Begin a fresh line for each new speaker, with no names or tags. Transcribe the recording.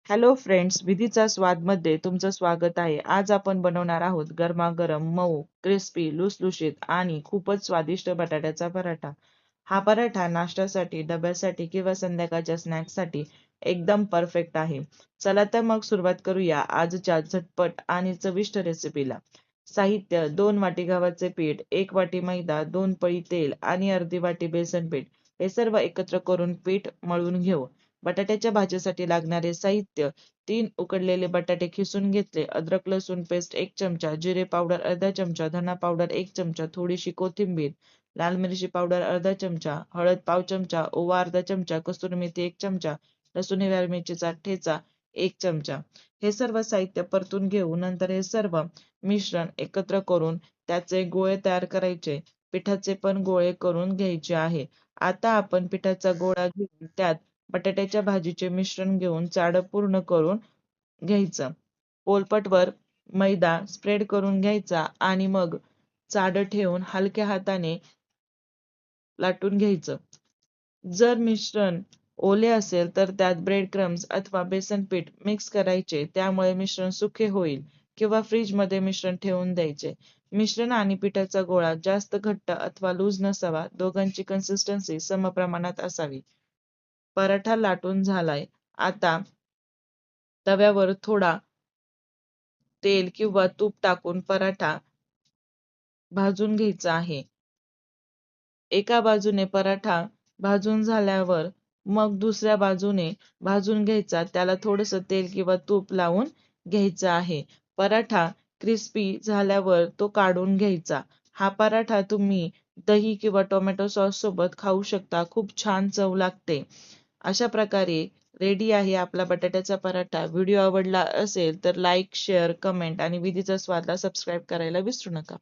Hello friends, विधीचा स्वादमध्ये तुमचं स्वागत आहे. आज आपण बनवणार आहोत गरमागरम, मऊ, क्रिस्पी, लुसलुशीत आणि खूपच स्वादिष्ट बटाट्याचा पराठा. हा पराठा नाश्त्यासाठी, डब्यासाठी किंवा संध्याकाळच्या स्नॅक्ससाठी एकदम परफेक्ट आहे. चला तर मग सुरुवात करूया आजच्या झटपट आणि चविष्ट रेसिपीला. साहित्य: 2 वाटी गव्हाचे पीठ, 1 वाटी मैदा, 2 पळी तेल आणि अर्धी वाटी बेसन पीठ. हे सर्व एकत्र करून पीठ मळून घेऊ. बटाट्याच्या भाजीसाठी लागणारे साहित्य: 3 उकडलेले बटाटे खिसून घेतले, अद्रक लसूण पेस्ट 1 चमचा, जिरे पावडर अर्धा चमचा, धना पावडर 1 चमचा, थोडीशी कोथिंबीर, लाल मिरची पावडर अर्धा चमचा, हळद पाव चमचा, ओवा अर्धा चमचा, कसुरी मेथी 1 चमचा, लसूण हिरव्या मिरचीचा ठेचा 1 चमचा. हे सर्व साहित्य परतून घेऊ. नंतर हे सर्व मिश्रण एकत्र करून त्याचे गोळे तयार करायचे. पिठाचे पण गोळे करून घ्यायचे आहे. आता आपण पिठाचा गोळा घेऊन त्यात बटाट्याच्या भाजीचे मिश्रण घेऊन जाडं पूर्ण करून घ्यायचं. पोलपटवर मैदा स्प्रेड करून घ्यायचा आणि मग जाडं ठेवून हलक्या हाताने लाटून घ्यायचं. जर मिश्रण ओले असेल तर त्यात ब्रेड क्रम्स अथवा बेसन पीठ मिक्स करायचे. त्यामुळे मिश्रण सुके होईल. किंवा फ्रीजमध्ये मिश्रण ठेवून द्यायचे. मिश्रण आणि पिठाचा गोळा जास्त घट्ट अथवा लूज नसावा. दोघांची कन्सिस्टन्सी समप्रमाणात असावी. पराठा लाटून झालाय. आता तव्यावर थोडा तेल किंवा तूप टाकून पराठा भाजून घ्यायचा आहे. एका बाजूने पराठा भाजून झाल्यावर मग दुसऱ्या बाजूने भाजून घ्यायचा. त्याला थोडंसं तेल किंवा तूप लावून घ्यायचं आहे. पराठा क्रिस्पी झाल्यावर तो काढून घ्यायचा. हा पराठा तुम्ही दही किंवा टोमॅटो सॉस सोबत खाऊ शकता. खूप छान चव लागते. अशा प्रकारे रेडी आहे आपला बटाट्याचा पराठा. व्हिडिओ आवडला असेल तर लाईक, शेअर, कमेंट आणि विधीचा स्वादला सबस्क्राईब करायला विसरू नका.